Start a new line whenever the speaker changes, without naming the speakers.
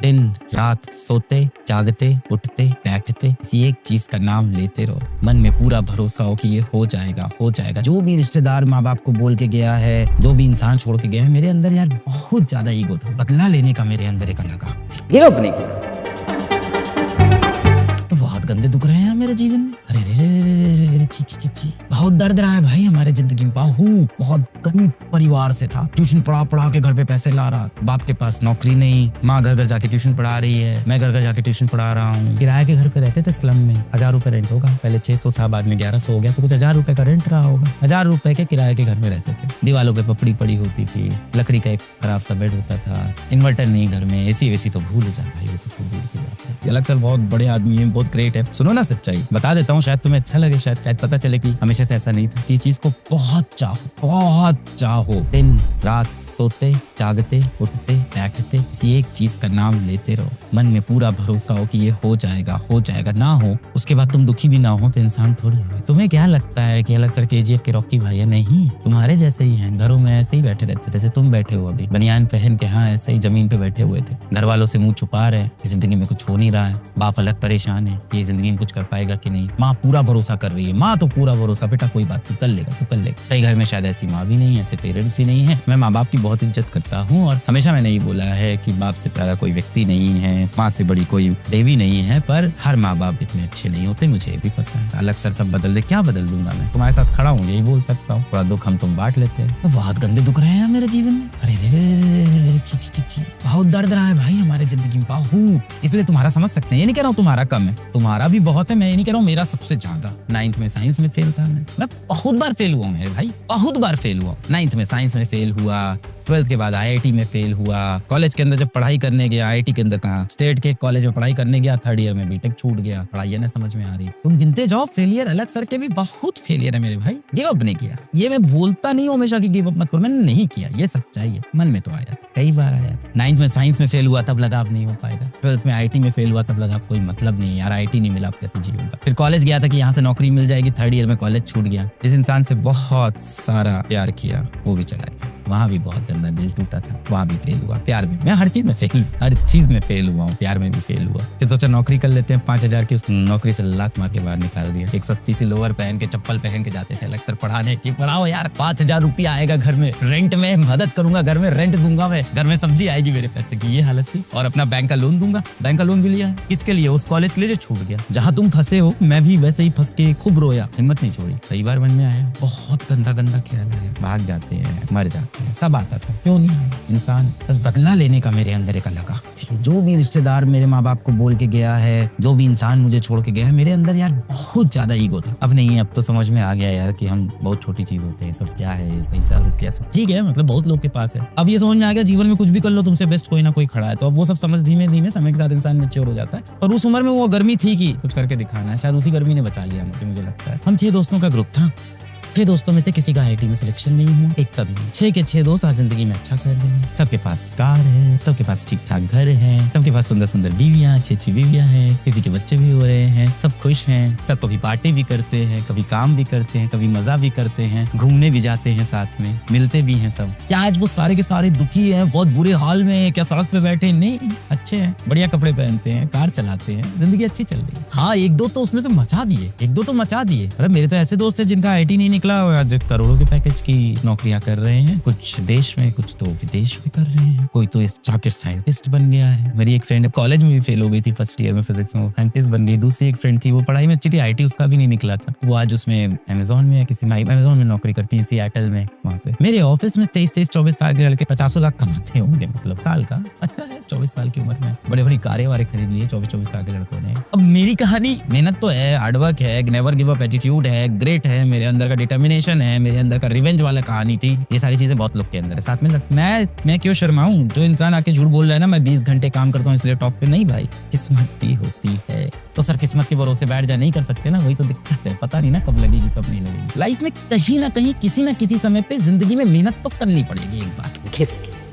दिन रात सोते जागते उठते बैठते इसी एक चीज का नाम लेते रहो। मन में पूरा भरोसा हो कि ये हो जाएगा हो जाएगा। जो भी रिश्तेदार माँ बाप को बोल के गया है, जो भी इंसान छोड़ के गया है, मेरे अंदर यार बहुत ज्यादा ईगो था। बदला लेने का मेरे अंदर एक अलग आग थी। गिव अप नहीं किया। तो बहुत गंदे दुख रहे हैं मेरे जीवन में। अरे रे रे ची ची ची ची। बहुत दर्द रहा है भाई हमारे जिंदगी में। बहुत गरीब परिवार से था। ट्यूशन पढ़ा के घर पे पैसे ला रहा। बाप के पास नौकरी नहीं, माँ घर घर जाके ट्यूशन पढ़ा रही है, मैं घर घर जाके ट्यूशन पढ़ा रहा हूँ। किराए के घर पे रहते थे स्लम में। 1000 रुपए रेंट होगा। पहले 600 था, बाद में 1100 हो गया, तो कुछ 1000 रुपए का रेंट रहा होगा। 1000 रुपए के किराए के घर में रहते थे। दीवालों पे पपड़ी पड़ी होती थी, लकड़ी का एक खराब सा बेड होता था, इन्वर्टर नहीं घर में, एसी वेसी तो भूल जा भाई, वो सब तो भूल के बात है। अलग सर बहुत बड़े आदमी है, बहुत ग्रेट है। सुनो ना सच्चाई बता देता हूँ, शायद तुम्हें अच्छा लगे, शायद पता चले कि हमेशा से ऐसा नहीं था। कि चीज को बहुत चाहो, दिन रात सोते जागते उठते बैठते इसी एक चीज का नाम लेते रहो। मन में पूरा भरोसा हो कि ये हो जाएगा ना हो उसके बाद तुम दुखी भी ना हो तो इंसान थोड़ी हो। तुम्हें क्या लगता है कि अलग सर KGF के रॉकी भाई है? नहीं, तुम्हारे जैसे ही हैं। घरों में ऐसे ही बैठे रहते जैसे तुम बैठे हो अभी, बनियान पहन के। हाँ, ऐसे ही जमीन पे बैठे हुए थे। घर वालों से मुंह छुपा रहे, जिंदगी में कुछ हो नहीं रहा है। बाप अलग परेशान है कि जिंदगी में कुछ कर पाएगा कि नहीं। माँ पूरा भरोसा कर रही है। माँ तो पूरा भरोसा, बेटा कोई बात नहीं, कर लेगा तू कर लेगा। कई घर में शायद ऐसी माँ भी नहीं है, ऐसे पेरेंट्स भी नहीं है। मैं माँ बाप की बहुत इज्जत करता हूँ और हमेशा मैंने ये बोला है कि बाप से प्यारा कोई व्यक्ति नहीं है, माँ से बड़ी कोई देवी नहीं है। पर हर माँ बाप इतने अच्छे नहीं होते, मुझे भी पता है। अलग सर सब बदल दे, क्या बदल दूंगा मैं? तुम्हारे साथ खड़ा हूँ, यही बोल सकता हूँ। थोड़ा दुख हम तुम बांट लेते हैं। बहुत गंदे दुख रहे हैं मेरे जीवन में। अरे रे ची ची ची। बहुत दर्द रहा है भाई हमारे जिंदगी में, बहुत। इसलिए तुम्हारा समझ सकते हैं, ये नहीं कह रहा हूँ तुम्हारा कम है, तुम्हारा भी बहुत है। मैं ये नहीं कह रहा हूँ मेरा सबसे ज्यादा। 9th में साइंस में फेल था मैं बहुत बार फेल हुआ मेरे भाई, बहुत बार फेल हुआ। 9th में साइंस में फेल हुआ, 12th के बाद IIT में फेल हुआ। कॉलेज के अंदर जब पढ़ाई करने गया, IIT के अंदर कहाँ, स्टेट के कॉलेज में पढ़ाई करने गया, 3rd ईयर में बीटेक छूट गया। पढ़ाई ना समझ में आ रही। तुम गिनते जाओ फेलियर। अलग सर के भी बहुत फेलियर है मेरे भाई। गिव अप नहीं किया। ये मैं बोलता नहीं हूँ हमेशा कि गिव अप मत करो, मैंने नहीं किया, ये सच्चाई है। मन में तो आया था, कई बार आया था। 9th में साइंस में फेल हुआ, तब लगा अब नहीं हो पाएगा। 12th में IIT में फेल हुआ, तब लगा कोई मतलब नहीं यार, IIT नहीं मिला, अब कैसे जीऊंगा। फिर कॉलेज गया था कि यहाँ से नौकरी मिल जाएगी, 3rd ईयर में कॉलेज छूट गया। जिस इंसान से बहुत सारा प्यार किया वो भी चला गया। वहाँ भी बहुत गंदा दिल टूटा था, वहाँ भी फेल हुआ। प्यार में मैं हर चीज में फेल हुआ हूँ, प्यार में भी फेल हुआ। फिर सोचा नौकरी कर लेते हैं, 5000 की उस नौकरी से लात मार के बाहर निकाल दिया। एक सस्ती सी लोअर पहन के, चप्पल पहन के जाते थे अलग सर पढ़ाने की। पढ़ाओ यार, 5000 रुपया आएगा घर में, रेंट में मदद करूंगा, घर में रेंट दूंगा, मैं घर में सब्जी आएगी मेरे पैसे की, ये हालत थी। और अपना बैंक का लोन दूंगा, बैंक का लोन भी लिया। किसके लिए? उस कॉलेज के लिए जो छूट गया। जहाँ तुम फंसे हो मैं भी वैसे ही फंस के खूब रोया, हिम्मत नहीं छोड़ी। कई बार मन में आया, बहुत गंदा ख्याल है, भाग जाते हैं, मर जाते हैं, सब आता था। क्यों नहीं आया? इंसान बस बदला लेने का मेरे अंदर एक अलग आग थी। जो भी रिश्तेदार मेरे माँ बाप को बोल के गया है, जो भी इंसान मुझे छोड़ के गया है, मेरे अंदर यार बहुत ज्यादा ईगो था। अब नहीं है, अब तो समझ में आ गया यार कि हम बहुत छोटी चीज होते हैं। सब क्या है, पैसा रुपया सब ठीक है, मतलब बहुत लोग के पास है। अब ये समझ में आ गया जीवन में कुछ भी कर लो, तुमसे बेस्ट कोई ना कोई खड़ा है। तो अब वो सब समझ धीमे धीमे समय के साथ इंसान मैच्योर हो जाता है। और उस उम्र में वो गर्मी थी कि कुछ करके दिखाना है, शायद उसी गर्मी ने बचा लिया मुझे लगता है। हम 6 दोस्तों का ग्रुप था। 6 दोस्तों में से किसी का IIT में सिलेक्शन नहीं हुआ, एक का भी नहीं। 6 के 6 दोस्त आज जिंदगी में अच्छा कर रहे हैं। सबके पास कार है, सबके पास ठीक ठाक घर है, सबके पास सुंदर सुंदर बीवियां, अच्छी बीवियां हैं, किसी के बच्चे भी हो रहे हैं, सब खुश हैं। सब कभी पार्टी भी करते हैं, कभी काम भी करते हैं, कभी मजा भी करते हैं, घूमने भी जाते हैं, साथ में मिलते भी हैं सब। क्या आज वो सारे के सारे दुखी हैं, बहुत बुरे हाल में? क्या सड़क पे बैठे? नहीं, अच्छे हैं, बढ़िया कपड़े पहनते हैं, कार चलाते हैं, जिंदगी अच्छी चल रही है। हाँ, 1-2 तो उसमें से मचा दिए, अरे मेरे तो ऐसे दोस्त है जिनका IIT नहीं निकला, आज करोड़ों के पैकेज की नौकरियां कर रहे हैं। कुछ देश में, कुछ तो विदेश में कर रहे हैं। कोई तो रॉकेट साइंटिस्ट बन गया है। मेरी एक फ्रेंड कॉलेज में भी फेल हो गई थी, 1st ईयर में फिजिक्स में, वो साइंटिस्ट बन गई। दूसरी एक फ्रेंड थी, वो पढ़ाई में अच्छी थी, IIT उसका भी नहीं निकला था, वो आज उसमें अमेजोन में अमेजोन में नौकरी करती है, सिएटल में। वहाँ पे मेरे ऑफिस में 23-24 साल के लड़के 50 लाख कमाते होंगे, मतलब साल का। अच्छा है, 24 साल की उम्र में बड़े बड़ी कारें वारे खरीद लिए 24-24 साल के लड़कों ने। अब मेरी कहानी, मेहनत तो है, हार्डवर्क है, नेवर गिव अप एटीट्यूड है, ग्रेट है, मेरे अंदर का डिटर्मिनेशन है, मेरे अंदर का रिवेंज वाला कहानी थी। ये सारी चीजें बहुत लोग के अंदर है। साथ में मैं क्यों शर्माऊं? जो इंसान आके झूठ बोल रहा है ना, मैं 20 घंटे काम करता हूँ इसलिए टॉप पे, नहीं भाई, किस्मत भी होती है। तो सर किस्मत के भरोसे बैठ जा, नहीं कर सकते ना, वही तो दिक्कत है। पता नहीं ना कब लगेगी कब नहीं लगेगी। लाइफ में कहीं ना कहीं किसी ना किसी समय पे जिंदगी में मेहनत तो करनी पड़ेगी एक बार, घिस के।